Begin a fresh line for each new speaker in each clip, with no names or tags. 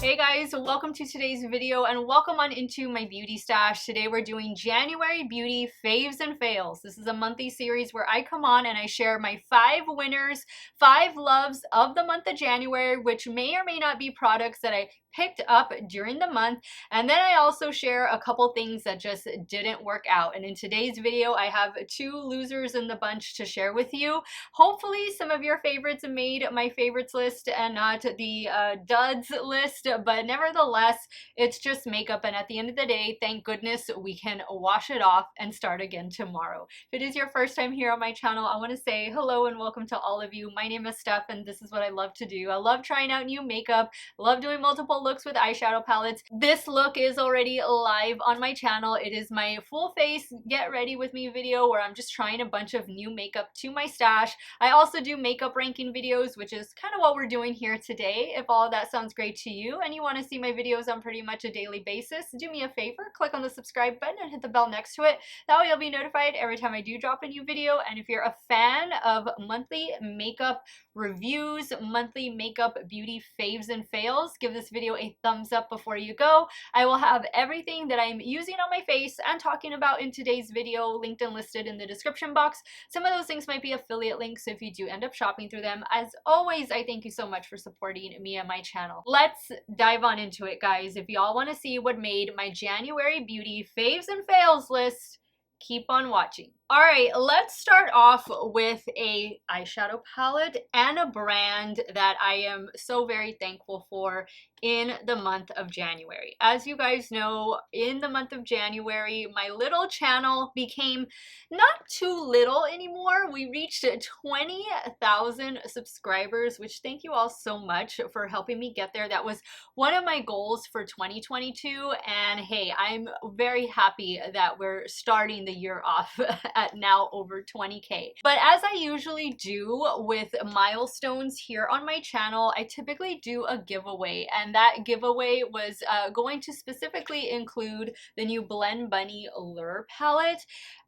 Hey guys, welcome to today's video and welcome on into my beauty stash. Today we're doing January beauty faves and fails. This is a monthly series where I come on and I share my 5 winners, 5 loves of the month of January, which may or may not be products that I picked up during the month. And then I also share a couple things that just didn't work out. And in today's video, I have 2 losers in the bunch to share with you. Hopefully some of your favorites made my favorites list and not the duds list, but nevertheless, it's just makeup. And at the end of the day, thank goodness we can wash it off and start again tomorrow. If it is your first time here on my channel, I want to say hello and welcome to all of you. My name is Steff and this is what I love to do. I love trying out new makeup, love doing multiple looks with eyeshadow palettes. This look is already live on my channel. It is my full face get ready with me video where I'm just trying a bunch of new makeup to my stash. I also do makeup ranking videos, which is kind of what we're doing here today. If all of that sounds great to you and you want to see my videos on pretty much a daily basis, do me a favor, click on the subscribe button and hit the bell next to it. That way you'll be notified every time I do drop a new video. And if you're a fan of monthly makeup reviews, monthly makeup beauty faves and fails, give this video a thumbs up before you go. I will have everything that I'm using on my face and talking about in today's video linked and listed in the description box. Some of those things might be affiliate links, so if you do end up shopping through them, as always, I thank you so much for supporting me and my channel. Let's dive on into it, guys. If y'all want to see what made my January beauty faves and fails list, keep on watching. All right, let's start off with a eyeshadow palette and a brand that I am so very thankful for in the month of January. As you guys know, in the month of January, my little channel became not too little anymore. We reached 20,000 subscribers, which thank you all so much for helping me get there. That was one of my goals for 2022, and hey, I'm very happy that we're starting the year off at now over 20K. But as I usually do with milestones here on my channel, I typically do a giveaway, and that giveaway was going to specifically include the new Blend Bunny Lure palette.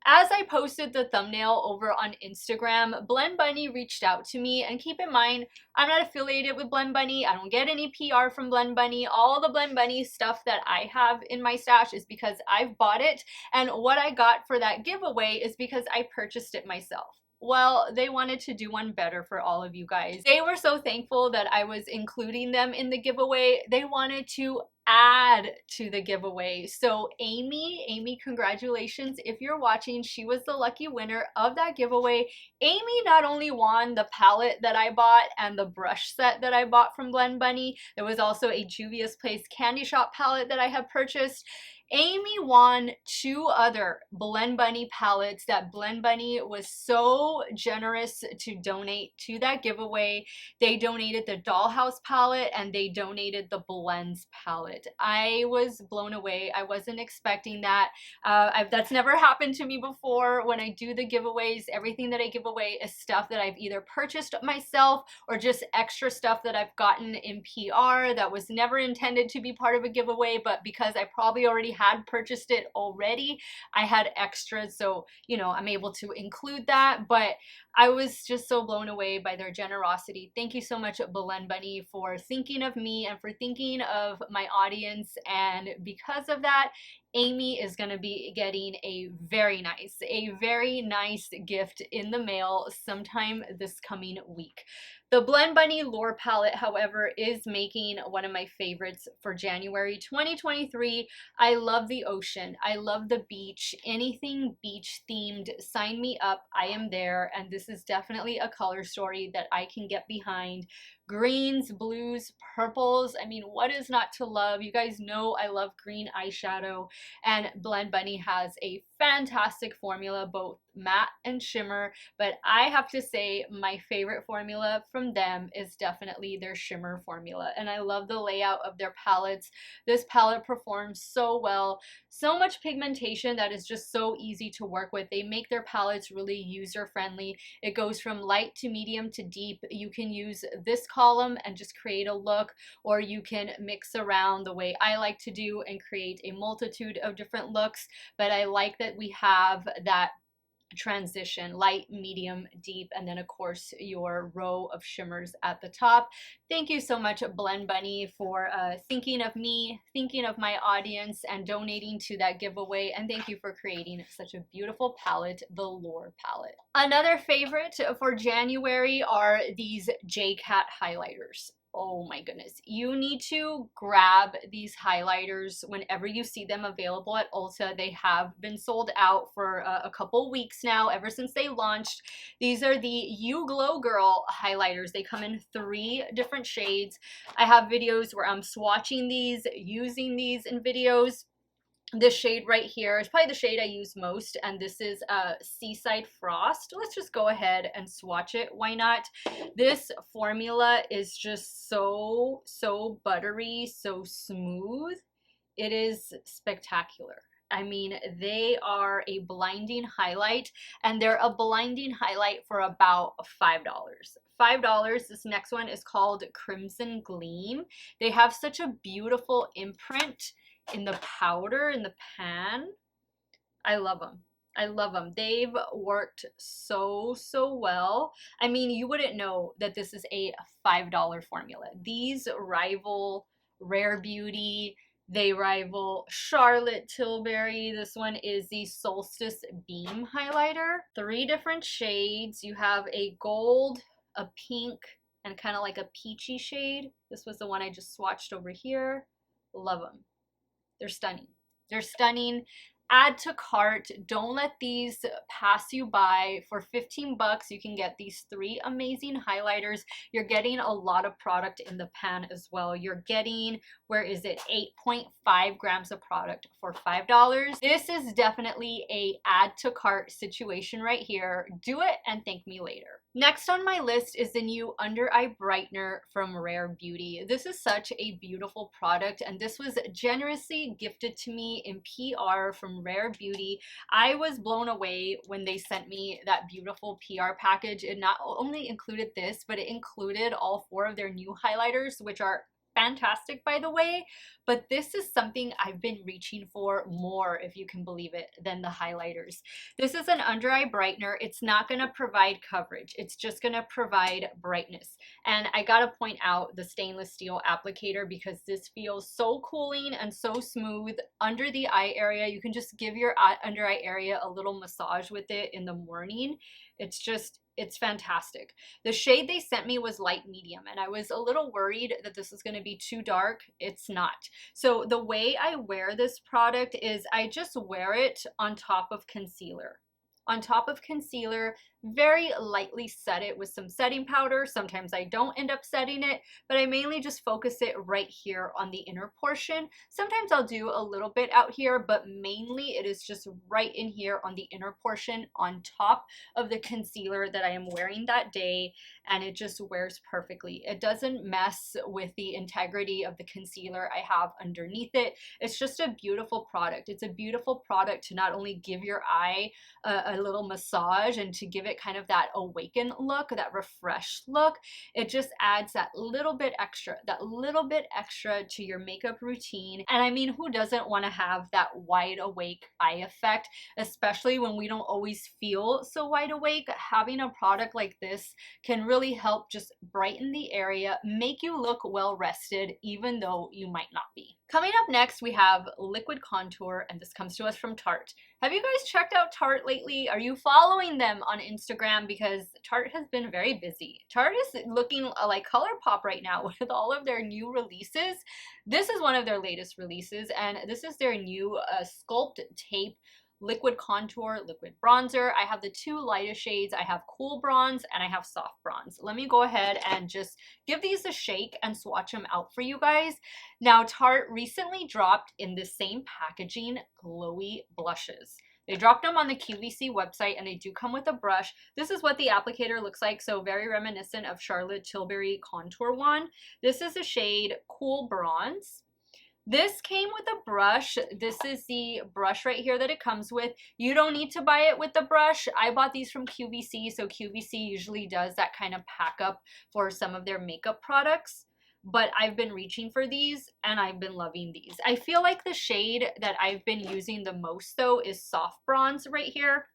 As I posted the thumbnail over on Instagram, Blend Bunny reached out to me, and keep in mind, I'm not affiliated with Blend Bunny. I don't get any PR from Blend Bunny. All the Blend Bunny stuff that I have in my stash is because I've bought it, and what I got for that giveaway is because I purchased it myself. Well, they wanted to do one better for all of you guys. They were so thankful that I was including them in the giveaway. They wanted to add to the giveaway. So Amy, congratulations. If you're watching, she was the lucky winner of that giveaway. Amy not only won the palette that I bought and the brush set that I bought from Blend Bunny, there was also a Juvia's Place Candy Shop palette that I have purchased. Amy won 2 other Blend Bunny palettes that Blend Bunny was so generous to donate to that giveaway. They donated the Dollhouse palette and they donated the Blends palette. I was blown away. I wasn't expecting that. That's never happened to me before. When I do the giveaways, everything that I give away is stuff that I've either purchased myself or just extra stuff that I've gotten in PR that was never intended to be part of a giveaway, but because I probably already had purchased it already, I had extras, so you know, I'm able to include that. But I was just so blown away by their generosity. Thank you so much, Blend Bunny, for thinking of me and for thinking of my audience. And because of that, Amy is going to be getting a very nice gift in the mail sometime this coming week. The Blend Bunny Lure palette, however, is making one of my favorites for January 2023. I love the ocean. I love the beach. Anything beach themed, sign me up. I am there. And this is definitely a color story that I can get behind. Greens, blues, purples. I mean, what is not to love? You guys know I love green eyeshadow, and Blend Bunny has a fantastic formula, both matte and shimmer, but I have to say my favorite formula from them is definitely their shimmer formula, and I love the layout of their palettes. This palette performs so well, so much pigmentation that is just so easy to work with. They make their palettes really user-friendly. It goes from light to medium to deep. You can use this column and just create a look, or you can mix around the way I like to do and create a multitude of different looks. But I like that we have that transition: light, medium, deep, and then of course your row of shimmers at the top. Thank you so much, Blend Bunny, for thinking of me, thinking of my audience, and donating to that giveaway. And thank you for creating such a beautiful palette, the Lure palette. Another favorite for January are these J.Cat highlighters. Oh my goodness, you need to grab these highlighters whenever you see them available at Ulta. They have been sold out for a couple weeks now, ever since they launched. These are the You Glow Girl highlighters. They come in 3 different shades. I have videos where I'm swatching these, using these in videos. This shade right here is probably the shade I use most, and this is Seaside Frost. Let's just go ahead and swatch it. Why not? This formula is just so buttery, so smooth. It is spectacular. I mean, they are a blinding highlight, and they're a blinding highlight for about $5. $5. This next one is called Crimson Gleam. They have such a beautiful imprint in the powder, in the pan. I love them. I love them. They've worked so well. I mean, you wouldn't know that this is a $5 formula. These rival Rare Beauty. They rival Charlotte Tilbury. This one is the Solstice Beam highlighter. 3 different shades. You have a gold, a pink, and kind of like a peachy shade. This was the one I just swatched over here. Love them. They're stunning. They're stunning. Add to cart. Don't let these pass you by. For 15 bucks, you can get these 3 amazing highlighters. You're getting a lot of product in the pan as well. You're getting, where is it, 8.5 grams of product for $5. This is definitely a add to cart situation right here. Do it and thank me later. Next on my list is the new under eye brightener from Rare Beauty. This is such a beautiful product, and this was generously gifted to me in PR from Rare Beauty. I was blown away when they sent me that beautiful PR package. It not only included this, but it included all 4 of their new highlighters, which are fantastic, by the way, but this is something I've been reaching for more, if you can believe it, than the highlighters. This is an under eye brightener. It's not going to provide coverage. It's just going to provide brightness. And I got to point out the stainless steel applicator, because this feels so cooling and so smooth under the eye area. You can just give your under eye area a little massage with it in the morning. It's fantastic. The shade they sent me was light medium, and I was a little worried that this was going to be too dark. It's not. So the way I wear this product is I just wear it on top of concealer. On top of concealer, very lightly set it with some setting powder. Sometimes I don't end up setting it, but I mainly just focus it right here on the inner portion. Sometimes I'll do a little bit out here, but mainly it is just right in here on the inner portion on top of the concealer that I am wearing that day, and it just wears perfectly. It doesn't mess with the integrity of the concealer I have underneath it. It's just a beautiful product. It's a beautiful product to not only give your eye a little massage and to give it kind of that awakened look, that refreshed look. It just adds that little bit extra to your makeup routine. And I mean, who doesn't want to have that wide awake eye effect, especially when we don't always feel so wide awake? Having a product like this can really help just brighten the area, make you look well rested, even though you might not be. Coming up next, we have liquid contour, and this comes to us from Tarte. Have you guys checked out Tarte lately? Are you following them on Instagram? Because Tarte has been very busy. Tarte is looking like ColourPop right now with all of their new releases. This is one of their latest releases, and this is their new Sculpt Tape liquid contour, liquid bronzer. I have the 2 lightest shades. I have cool bronze and I have soft bronze. Let me go ahead and just give these a shake and swatch them out for you guys. Now, Tarte recently dropped in the same packaging glowy blushes. They dropped them on the QVC website, and they do come with a brush. This is what the applicator looks like, so very reminiscent of Charlotte Tilbury contour one. This is a shade Cool Bronze. This came with a brush. This is the brush right here that it comes with. You don't need to buy it with the brush. I bought these from QVC, so QVC usually does that kind of pack up for some of their makeup products. But I've been reaching for these, and I've been loving these. I feel like the shade that I've been using the most, though, is soft bronze right here.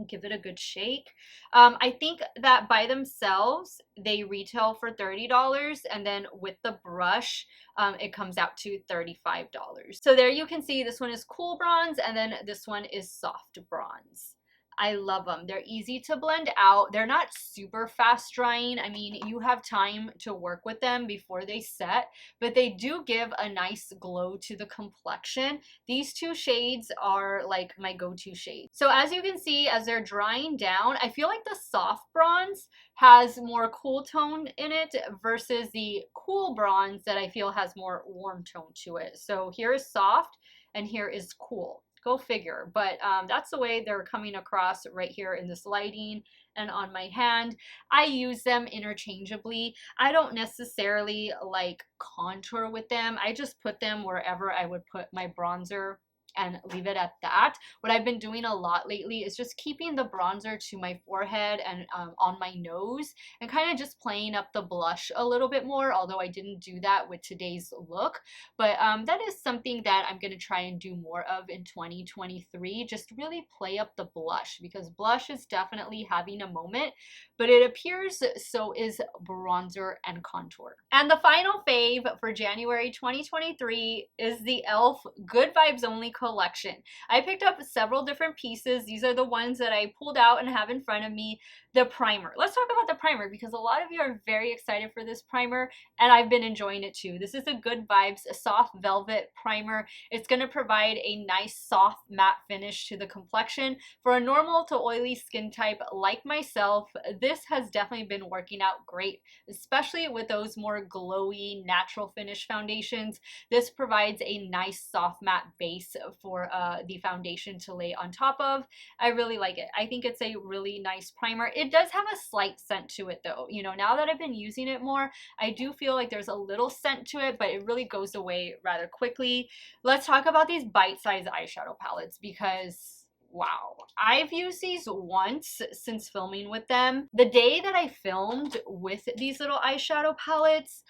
Give it a good shake. I think that by themselves they retail for $30, and then with the brush it comes out to $35. So there you can see this one is cool bronze, and then this one is soft bronze. I love them. They're easy to blend out. They're not super fast drying. I mean, you have time to work with them before they set, but they do give a nice glow to the complexion. These two shades are like my go-to shades. So as you can see, as they're drying down, I feel like the soft bronze has more cool tone in it versus the cool bronze that I feel has more warm tone to it. So here is soft and here is cool. Go figure. But that's the way they're coming across right here in this lighting and on my hand. I use them interchangeably. I don't necessarily like contour with them. I just put them wherever I would put my bronzer and leave it at that. What I've been doing a lot lately is just keeping the bronzer to my forehead and on my nose, and kind of just playing up the blush a little bit more, although I didn't do that with today's look. But that is something that I'm going to try and do more of in 2023, just really play up the blush, because blush is definitely having a moment, but it appears so is bronzer and contour. And the final fave for January 2023 is the e.l.f. Good Vibes Only collection. I picked up several different pieces. These are the ones that I pulled out and have in front of me. The primer. Let's talk about the primer, because a lot of you are very excited for this primer, and I've been enjoying it too. This is a Good Vibes Soft Velvet Primer. It's going to provide a nice soft matte finish to the complexion. For a normal to oily skin type like myself, this has definitely been working out great, especially with those more glowy natural finish foundations. This provides a nice soft matte base for the foundation to lay on top of. I really like it. I think it's a really nice primer. It does have a slight scent to it though. You know, now that I've been using it more, I do feel like there's a little scent to it, but it really goes away rather quickly. Let's talk about these bite-sized eyeshadow palettes, because wow, I've used these once since filming with them. The day that I filmed with these little eyeshadow palettes,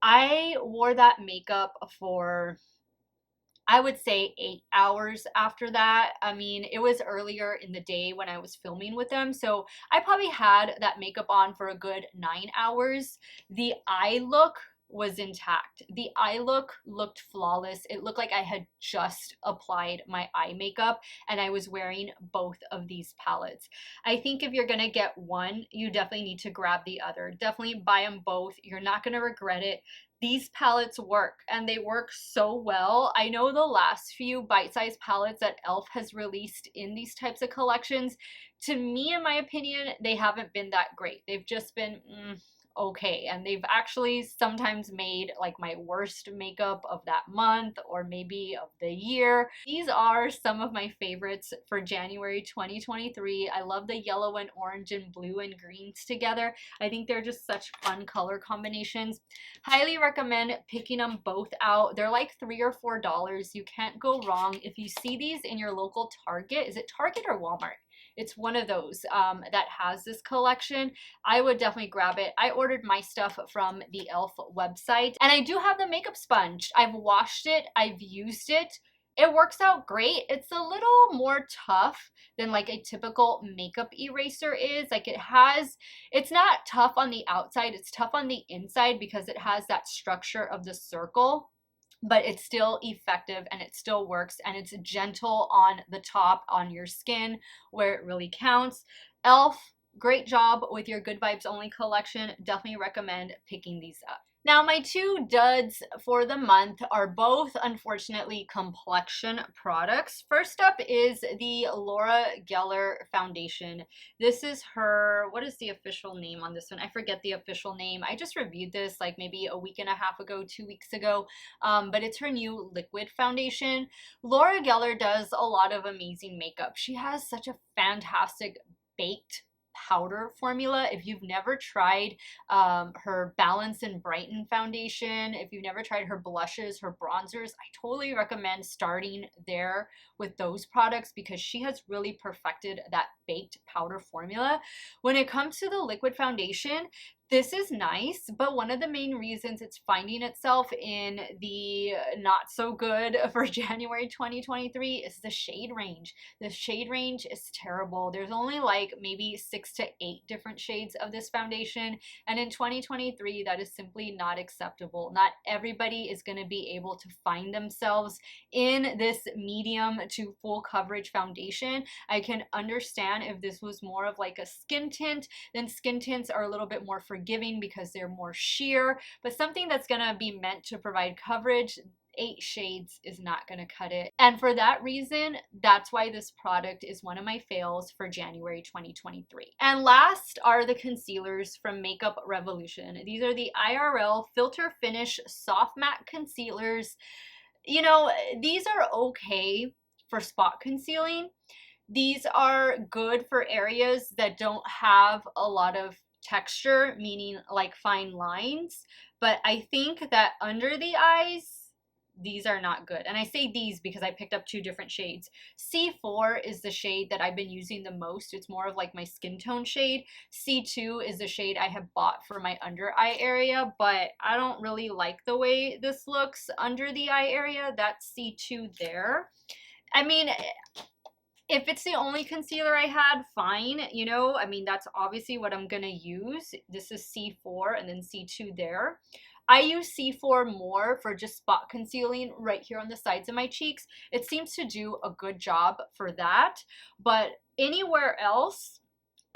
I wore that makeup for, I would say, 8 hours after that. I mean, it was earlier in the day when I was filming with them, so I probably had that makeup on for a good 9 hours. The eye look was intact. The eye look looked flawless. It looked like I had just applied my eye makeup and I was wearing both of these palettes. I think if you're gonna get one, you definitely need to grab the other. Definitely buy them both. You're not gonna regret it. These palettes work, and they work so well. I know the last few bite-sized palettes that e.l.f. has released in these types of collections, to me, in my opinion, they haven't been that great. They've just been okay, and they've actually sometimes made like my worst makeup of that month or maybe of the year. These are some of my favorites for January 2023. I love the yellow and orange and blue and greens together. I think they're just such fun color combinations. Highly recommend picking them both out. They're like $3 or $4. You can't go wrong. If you see these in your local Target, is it Target or Walmart? It's one of those that has this collection. I would definitely grab it. I ordered my stuff from the e.l.f. website, and I do have the makeup sponge. I've washed it. I've used it. It works out great. It's a little more tough than like a typical makeup eraser is. Like it's not tough on the outside. It's tough on the inside because it has that structure of the circle, but it's still effective and it still works, and it's gentle on the top on your skin where it really counts. e.l.f., great job with your Good Vibes Only collection. Definitely recommend picking these up. Now, my two duds for the month are both, unfortunately, complexion products. First up is the Laura Gellar foundation. This is her, what is the official name on this one? I forget the official name. I just reviewed this like maybe a week and a half ago, 2 weeks ago, but it's her new liquid foundation. Laura Gellar does a lot of amazing makeup. She has such a fantastic baked powder formula. If you've never tried her Balance and Brighten foundation, if you've never tried her blushes, her bronzers, I totally recommend starting there with those products, because she has really perfected that baked powder formula. When it comes to the liquid foundation, This is nice, but one of the main reasons it's finding itself in the not so good for January 2023 is the shade range. The shade range is terrible. There's only like maybe 6 to 8 different shades of this foundation, and in 2023 that is simply not acceptable. Not everybody is going to be able to find themselves in this medium to full coverage foundation. I can understand if this was more of like a skin tint, then skin tints are a little bit more forgiving because they're more sheer, but something that's gonna be meant to provide coverage, 8 shades is not going to cut it. And for that reason, that's why this product is one of my fails for January 2023. And last are the concealers from Makeup Revolution. These are the IRL Filter Finish Soft Matte Concealers. You know, these are okay for spot concealing. These are good for areas that don't have a lot of texture, meaning like fine lines. But I think that under the eyes, these are not good. And I say these because I picked up 2 different shades. C4 is the shade that I've been using the most. It's more of like my skin tone shade. C2 is the shade I have bought for my under eye area, but I don't really like the way this looks under the eye area. That's C2 there. I mean, if it's the only concealer I had, fine, you know, I mean, that's obviously what I'm gonna use. This is C4 and then C2 there. I use C4 more for just spot concealing right here on the sides of my cheeks. It seems to do a good job for that, but anywhere else,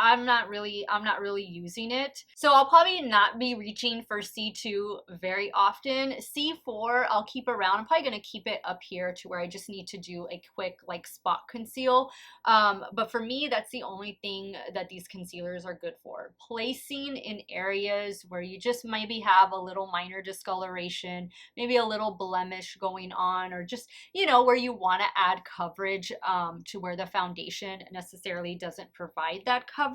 I'm not really using it. So I'll probably not be reaching for C2 very often. C4 I'll keep around. I'm probably gonna keep it up here to where I just need to do a quick like spot conceal. But for me, that's the only thing that these concealers are good for. Placing in areas where you just maybe have a little minor discoloration, maybe a little blemish going on, or just, you know, where you wanna add coverage to where the foundation necessarily doesn't provide that coverage.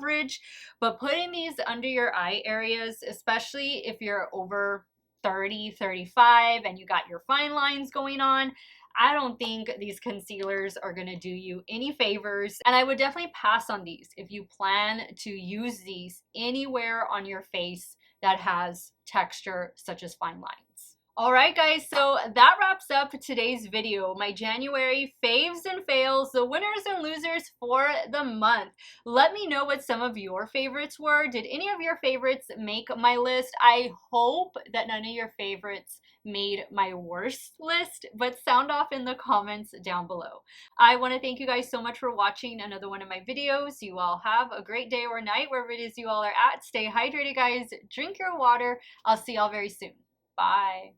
But putting these under your eye areas, especially if you're over 30, 35 and you got your fine lines going on, I don't think these concealers are going to do you any favors. And I would definitely pass on these if you plan to use these anywhere on your face that has texture such as fine lines. Alright guys, so that wraps up today's video. My January faves and fails, the winners and losers for the month. Let me know what some of your favorites were. Did any of your favorites make my list? I hope that none of your favorites made my worst list, but sound off in the comments down below. I want to thank you guys so much for watching another one of my videos. You all have a great day or night wherever it is you all are at. Stay hydrated guys, drink your water. I'll see y'all very soon. Bye.